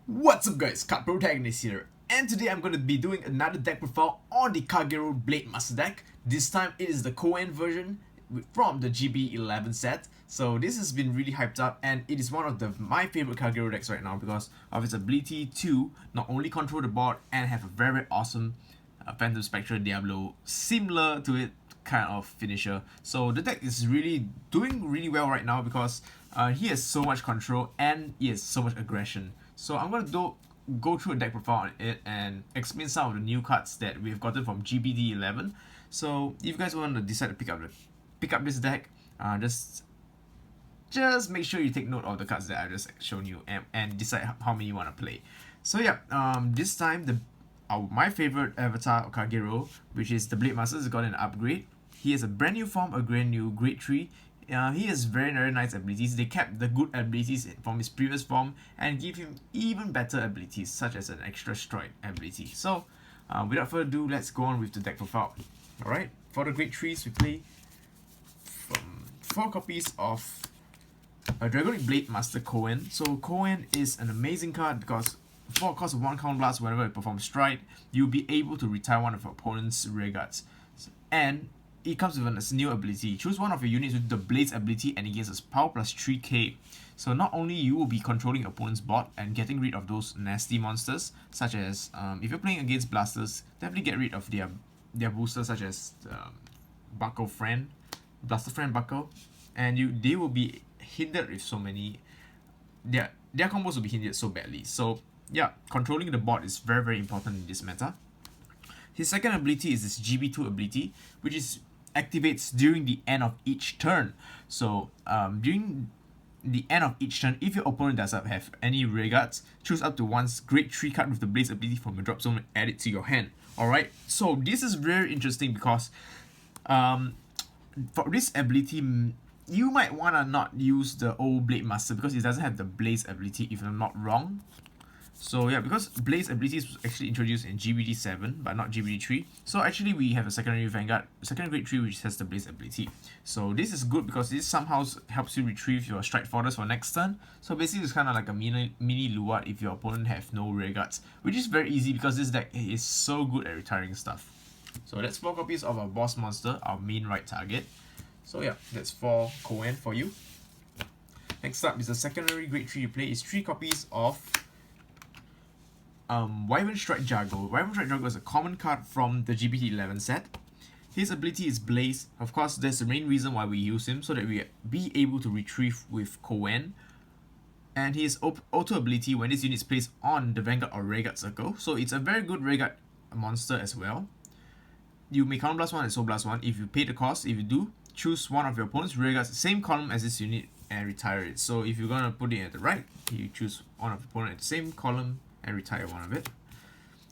What's up guys, Card Protagonist here, and today I'm going to be doing another deck profile on the Kagero Blademaster deck. This time it is the Kouen version from the GB-11 set. So this has been really hyped up and it is one of my favorite Kagero decks right now because of its ability to not only control the board and have a very awesome Phantom Spectre Diablo similar to it kind of finisher. So the deck is really doing really well right now because he has so much control and he has so much aggression. So I'm going to go through a deck profile on it and explain some of the new cards that we've gotten from GBT-11. So if you guys want to decide to pick up this deck, just make sure you take note of the cards that I just shown you and decide how many you want to play. So yeah, this time my favorite avatar Kagero, which is the Blademaster, has got an upgrade. He has a brand new form, a brand new grade 3. He has very nice abilities. They kept the good abilities from his previous form and give him even better abilities, such as an extra strike ability. So, without further ado, let's go on with the deck profile. Alright, for the grade 3s, we play from 4 copies of a Dragonic Blademaster Kouen. So Kouen is an amazing card because for a cost of 1 Count Blast, whenever it performs Strike, you'll be able to retire one of your opponent's rear guards. And it comes with a new ability. Choose one of your units with the Blade's ability and it gains a power plus 3k. So not only you will be controlling your opponent's board and getting rid of those nasty monsters, such as if you're playing against blasters, definitely get rid of their boosters such as Buckle Friend, Blaster Friend Buckle, and they will be hindered with so many. Their combos will be hindered so badly. So yeah, controlling the board is very important in this meta. His second ability is this GB2 ability, which activates during the end of each turn. So during the end of each turn, if your opponent does not have any rear guards, choose up to one grade 3 card with the Blaze ability from your drop zone and add it to your hand. Alright, so this is very interesting because for this ability, you might want to not use the old Blademaster because it doesn't have the Blaze ability, if I'm not wrong. So yeah, because Blaze abilities was actually introduced in GBT-7 but not GBT-3. So actually we have a secondary Vanguard, second grade 3, which has the Blaze ability. So this is good because this somehow helps you retrieve your strike fodder for next turn. So basically it's kind of like a mini Luat if your opponent have no rear guards, which is very easy because this deck is so good at retiring stuff. So that's 4 copies of our boss monster, our main right target. So yeah, that's 4 Kouen for you. Next up is the secondary grade 3 you play is 3 copies of Wyvern Strike Jago. Wyvern Strike Jago is a common card from the GBT-11 set. His ability is Blaze. Of course, that's the main reason why we use him, so that we be able to retrieve with Kouen. And his auto ability when this unit is placed on the Vanguard or Rearguard circle. So it's a very good Rearguard monster as well. You may Counter Blast 1 and Soul Blast 1 if you pay the cost. If you do, choose one of your opponent's Rearguards, same column as this unit, and retire it. So if you're gonna put it at the right, you choose one of your opponent at the same column and retire one of it.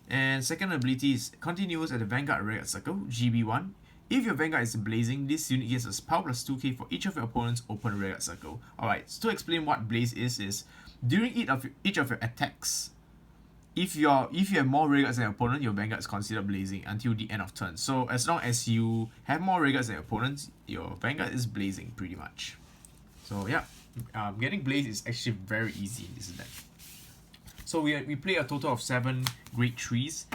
And second ability is continuous at the Vanguard Rearguard circle, GB1. If your Vanguard is blazing, this unit gets a power plus 2k for each of your opponent's open Rearguard circle. Alright, so to explain what Blaze is during each of your attacks, if you have more Rearguards than your opponent, your Vanguard is considered blazing until the end of turn. So as long as you have more Rearguards than your opponent, your Vanguard is blazing pretty much. So yeah, getting Blaze is actually very easy in this deck. So we play a total of 7 grade 3s.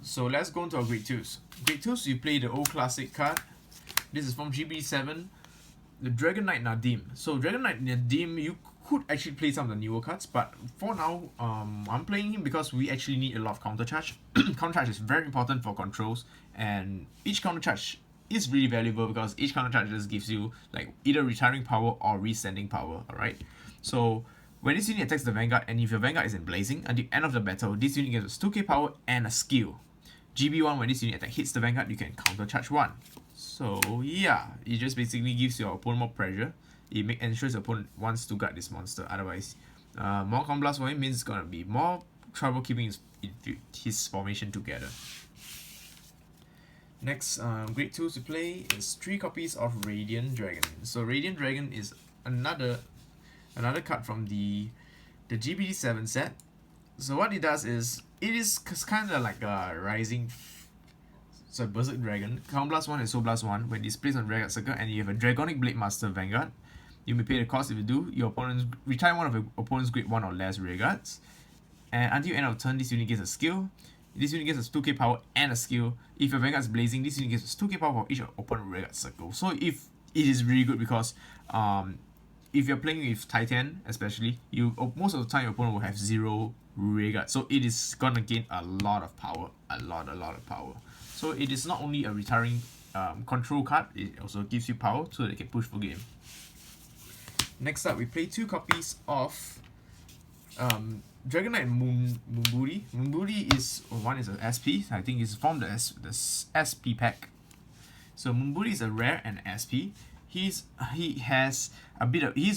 So let's go into our grade 2s. Grade 2s, you play the old classic card. This is from GB7, the Dragonic Nadim. So Dragonic Nadim, you could actually play some of the newer cards, but for now, I'm playing him because we actually need a lot of counter charge. Counter charge is very important for controls, and each counter charge is really valuable because each counter charge just gives you like either retiring power or resending power. Alright, so when this unit attacks the Vanguard, and if your Vanguard isn't blazing, at the end of the battle, this unit gets 2k power and a skill. GB1, when this unit attack hits the Vanguard, you can counter charge 1. So yeah, it just basically gives your opponent more pressure. It ensures your opponent wants to guard this monster. Otherwise, more Counter Blast for him means it's gonna be more trouble keeping his formation together. Next, grade 2 to play is 3 copies of Radiant Dragon. So Radiant Dragon is another card from the GBT-7 set. So what it does is, it is kind of like a rising, so Berserk Dragon. Counter Blast 1 and Soul Blast 1 when displayed on Rearguard circle, and you have a Dragonic Blademaster Vanguard. You may pay the cost. If you do, your opponents retire one of your opponent's grade 1 or less Rearguards. And until end of turn, this unit gets a skill. This unit gets a 2k power and a skill. If your Vanguard is blazing, this unit gets a 2k power for each opponent Vanguard circle. So if it is really good because if you're playing with Titan, especially, most of the time your opponent will have 0 Vanguard. So it is gonna gain a lot of power, a lot of power. So it is not only a retiring control card, it also gives you power so that it can push for game. Next up, we play 2 copies of Dragonic Moonbooty. Moonbooty is one is an SP. I think it's from the SP pack. So Moonbooty is a rare and SP. He's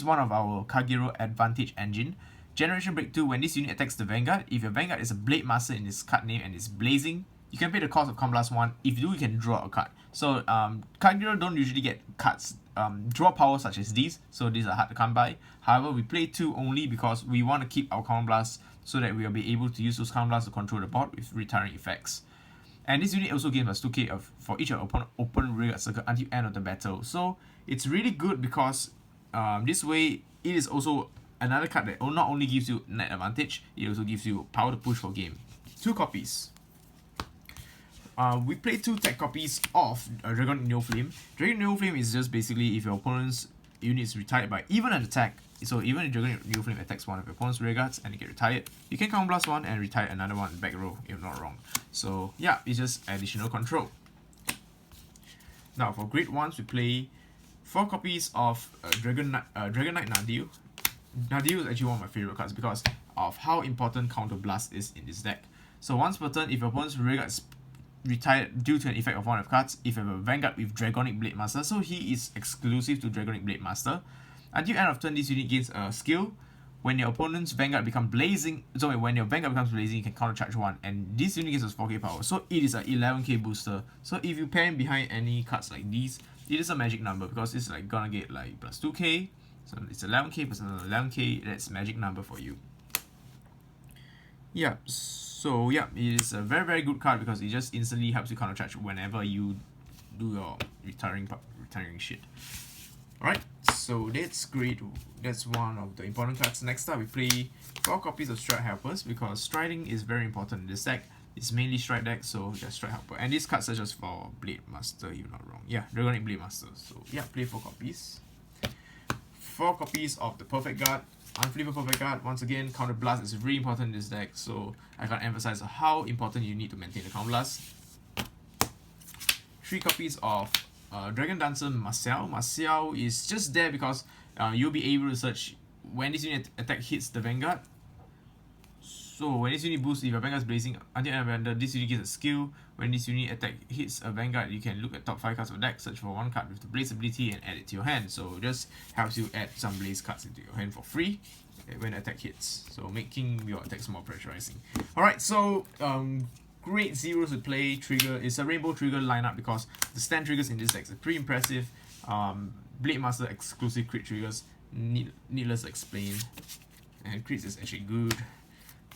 one of our Kagero advantage engine. Generation Break 2, when this unit attacks the Vanguard, if your Vanguard is a Blademaster in its card name and is blazing, you can pay the cost of Combust 1. If you do, you can draw a card. So Kagero don't usually get cards draw power such as these, so these are hard to come by. However, we play 2 only because we want to keep our Common Blast so that we will be able to use those Common Blasts to control the board with retiring effects. And this unit also gives us 2k for each open Vanguard circle until end of the battle. So it's really good because this way it is also another card that not only gives you net advantage, it also gives you power to push for game. 2 copies. We play 2 tech copies of Dragonic Neoflame. Dragonic Neoflame is just basically if your opponent's unit is retired by even an attack. So even if Dragonic Neoflame attacks one of your opponent's rearguards and you get retired, you can Counter Blast 1 and retire another one back row if not wrong. So yeah, it's just additional control. Now for grade 1s, we play 4 copies of Dragonic Nadil. Nadil is actually one of my favorite cards because of how important Counter Blast is in this deck. So once per turn, if your opponent's rearguard is retired due to an effect of one of the cards, if you have a Vanguard with Dragonic Blademaster, so he is exclusive to Dragonic Blademaster. Until end of turn, this unit gains a skill. When your opponent's Vanguard becomes blazing, when your Vanguard becomes blazing, you can counter charge 1, and this unit gives us 4k power. So it is an 11k booster. So if you pair him behind any cards like these, it is a magic number because it's like gonna get like plus 2k. So it's 11k plus another 11k. That's magic number for you. Yeah. So yeah, it is a very good card because it just instantly helps you counter charge whenever you do your retiring shit. Alright, so that's great. That's one of the important cards. Next up, we play 4 copies of Strike Helpers because striding is very important in this deck. It's mainly strike deck, so just Strike Helper. And these cards are just for Blademaster, you're not wrong. Yeah, Dragonic Blademaster. So yeah, play 4 copies. 4 copies of the Perfect Guard. Unflippable Perfect Guard. Once again, Counter Blast is really important in this deck, so I can't emphasize how important you need to maintain the Counter Blast. 3 copies of Dragon Dancer Marcel. Marcel is just there because you'll be able to search when this unit attack hits the Vanguard. So when this unit boosts, if your Vanguard is blazing until end of Vanguard, this unit gets a skill. When this unit attack hits a Vanguard, you can look at top 5 cards of the deck, search for 1 card with the Blaze ability and add it to your hand. So it just helps you add some Blaze cards into your hand for free when attack hits. So making your attacks more pressurizing. Alright, so grade 0s to play trigger is a Rainbow Trigger lineup because the stand triggers in this deck are pretty impressive. Blademaster exclusive crit triggers, needless to explain. And crits is actually good.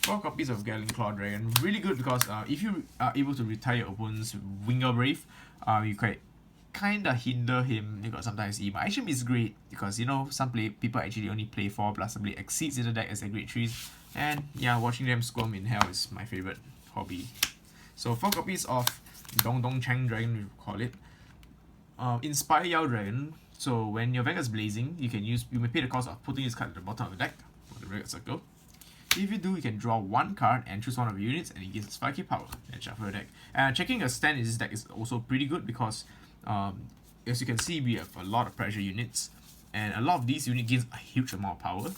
4 copies of Gatling Claw Dragon, really good because if you are able to retire your opponent's Winger Brave, you can kinda hinder him. You got sometimes E, but actually it's great because you know some people actually only play 4 plus the blade exceeds in the deck as their grade 3s, and yeah, watching them squirm in hell is my favorite hobby. So 4 copies of Dong Dong Chang Dragon, we call it. Inspire Yao Dragon. So when your Vanguard is blazing, you may pay the cost of putting this card at the bottom of the deck for the Vanguard circle. If you do, you can draw 1 card and choose one of your units, and it gives us 5k power and shuffle your deck. Checking a stand in this deck is also pretty good because, as you can see, we have a lot of pressure units, and a lot of these units gains a huge amount of power.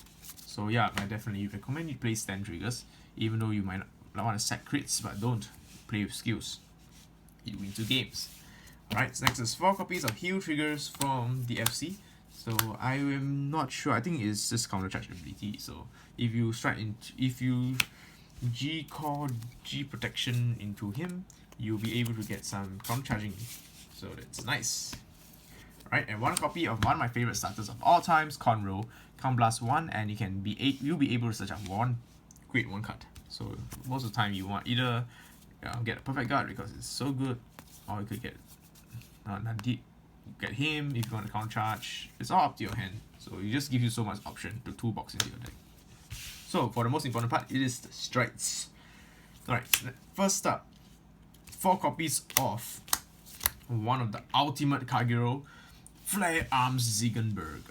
So yeah, I definitely recommend you play stand triggers, even though you might not want to set crits, but don't play with skills. You win 2 games. Alright, so next is 4 copies of heal triggers from the FC. So I am not sure. I think it's just counter charge ability. So if you G-Core G protection into him, you'll be able to get some counter charging. So that's nice. Alright, and 1 copy of one of my favorite starters of all times, Conroe. Count Blast 1, and you'll be able to search out create 1 card. So most of the time you want either get a Perfect Guard because it's so good, or you could get get him if you want to counter charge. It's all up to your hand, so it just gives you so much option to toolbox into your deck. So for the most important part, it is the strikes. Alright, first up, 4 copies of one of the ultimate Kagero, Flare Arms Ziegenburg.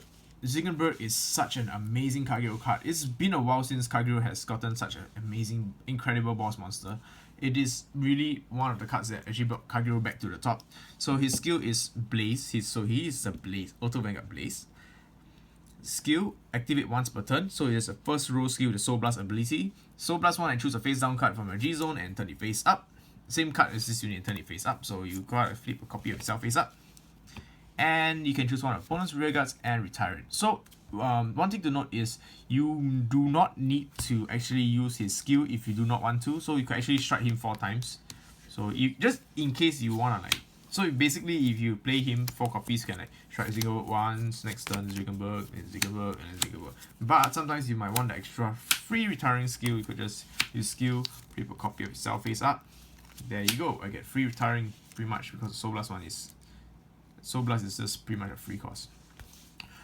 Ziegenburg is such an amazing Kagero card. It's been a while since Kagero has gotten such an amazing, incredible boss monster. It is really one of the cards that actually brought Kagero back to the top. So his skill is Blaze. He is a Blaze, Auto Vanguard Blaze. Skill, activate once per turn. So it is a first row skill with the Soul Blast ability. Soul Blast 1 and choose a face down card from your G zone and turn it face up. Same card as this unit and turn it face up. So you gotta flip a copy of yourself face up. And you can choose one of opponent's rear guards and retire it. So one thing to note is you do not need to actually use his skill if you do not want to. So you can actually strike him 4 times. So you just in case you wanna like, so basically if you play him 4 copies, you can like strike Ziegenburg once, next turn Ziegenburg, and Ziegenburg, and then Ziegenburg. But sometimes you might want the extra free retiring skill. You could just use skill, flip a copy of yourself face up. There you go. I get free retiring pretty much because the Soul Blast one is just pretty much a free cost.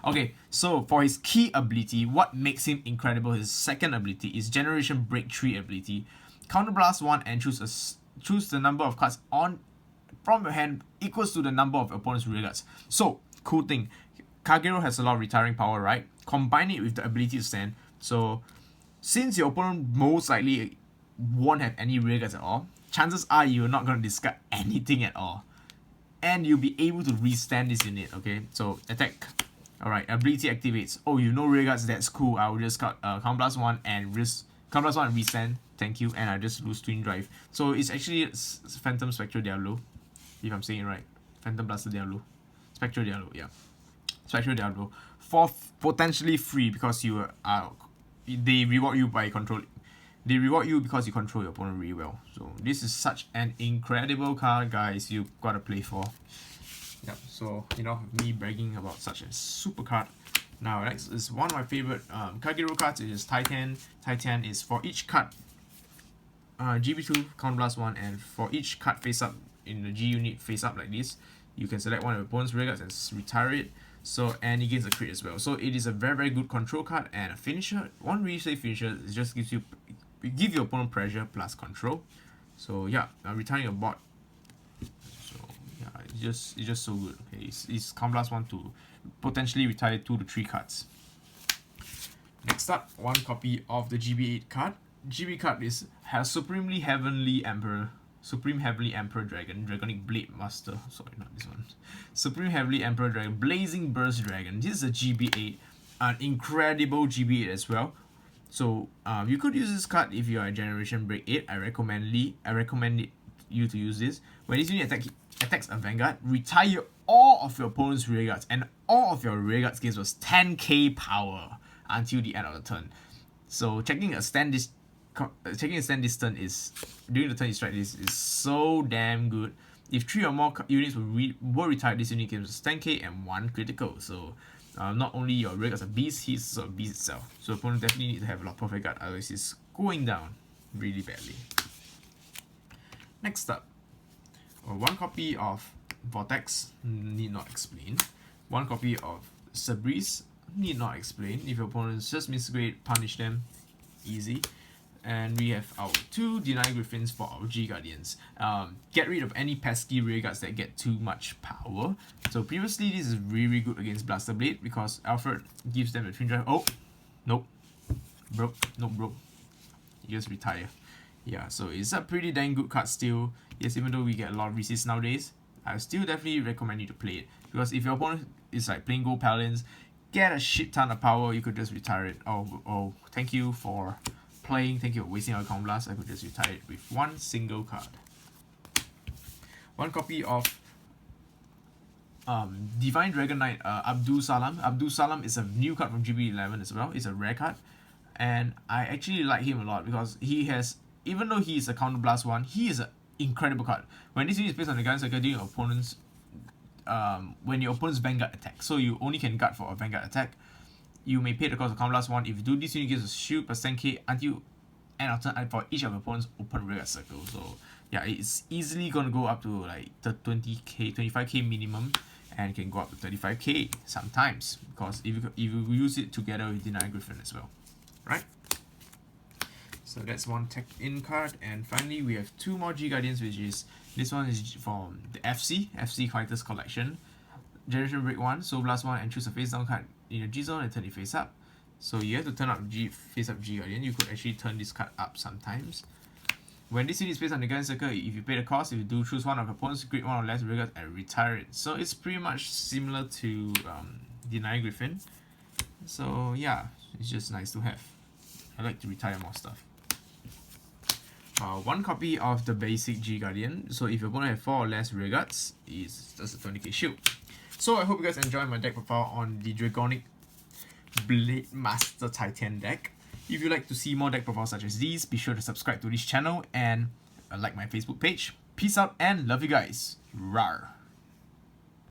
Okay, so for his key ability, what makes him incredible, his second ability is Generation Break 3 ability. Counterblast 1 and choose the number of cards from your hand equals to the number of opponent's rear guards. So, cool thing, Kagero has a lot of retiring power, right? Combine it with the ability to stand. So, since your opponent most likely won't have any rear guards at all, chances are you're not going to discard anything at all. And you'll be able to restand this unit, okay? So, attack. Alright, ability activates. Oh, you know rear guards, that's cool. I will just cut Counterblast 1 and Counterblast 1 and restand. Thank you. And I just lose Twin Drive. So, it's actually Phantom Spectral Diablo. If I'm saying it right. Phantom Blaster Diablo. Spectral Diablo, yeah. Spectral Diablo. For potentially free because they reward you by control. They reward you because you control your opponent really well. So this is such an incredible card, guys. You gotta play for. Yep. So me bragging about such a super card. Now next is one of my favorite Kagero cards. It is Titan. Titan is for each card. GB2 Counterblast 1, and for each card face up in the G unit face up like this, you can select one of your opponent's rear guards and retire it. So, and it gains a crit as well. So it is a very, very good control card and a finisher. One really safe finisher, it just give your opponent pressure plus control. So yeah, retiring a bot. So yeah, it's just so good. Okay, it's Counterblast 1 to potentially retire 2 to 3 cards. Next up, one copy of the GB8 card. GB card has Supreme Heavenly Emperor Dragon, Dragonic Blademaster. Sorry, not this one. Supreme Heavenly Emperor Dragon, Blazing Burst Dragon. This is a GB8, an incredible GB8 as well. So you could use this card if you are a Generation Break 8. I recommend you to use this. When this unit attacks a Vanguard, retire all of your opponent's rear guards, and all of your rear guards gains was 10k power until the end of the turn. So checking a stand distance is during the turn you strike this is so damn good. If 3 or more units were retired, this unit gains 10k and 1 critical. So not only your rear guards are beast, he's also a beast itself. So opponent definitely need to have a lot of perfect guard, otherwise it's going down really badly. Next up, one copy of Vortex, need not explain. One copy of Sabris, need not explain. If your opponents just misgrade, punish them, easy. And we have our 2 Deny Griffins for our G Guardians. Get rid of any pesky rear guards that get too much power. So previously this is really good against Blaster Blade because Alfred gives them a Twin Drive. Oh, nope, broke, nope, broke. You just retire. Yeah, so it's a pretty dang good card still. Yes, even though we get a lot of resist nowadays, I still definitely recommend you to play it. Because if your opponent is like playing Gold Paladins, get a shit ton of power, you could just retire it. Oh, thank you for playing, thank you for wasting our Counterblast. I could just retire it with one single card. One copy of Divine Dragon Knight Abdul Salam. Abdul Salam is a new card from GB11 as well. It's a rare card. And I actually like him a lot because he has, even though he is a Counterblast 1, he is an incredible card. When this unit is placed on the guard circle during your opponent's when your opponent's Vanguard attack, so you only can guard for a Vanguard attack, you may pay the cost of Counterblast 1. If you do this, unit gives a shield plus 10k until end of turn for each of your opponent's open rear circle. So yeah, it's easily gonna go up to like the 20k, 25k minimum, and can go up to 35k sometimes because if you use it together with Deny Griffin as well, right? So that's one tech in card, and finally we have two more G Guardians, which is this one is from the FC Collector's Collection. Generation Break 1, Soul Blast 1, and choose a face down card in your G zone and turn it face up. So you have to turn up face up G Guardian. You could actually turn this card up sometimes. When this unit is placed on the gun circle, if you pay the cost, if you do choose one of your opponents, grade 1 or less regards and retire it. So it's pretty much similar to Deny Griffin. So yeah, it's just nice to have. I like to retire more stuff. One copy of the basic G Guardian. So if you're going to have 4 or less regards, it's just a 20k shield. So I hope you guys enjoyed my deck profile on the Dragonic Blademaster Titan deck. If you'd like to see more deck profiles such as these, be sure to subscribe to this channel and like my Facebook page. Peace out and love you guys. Rawr.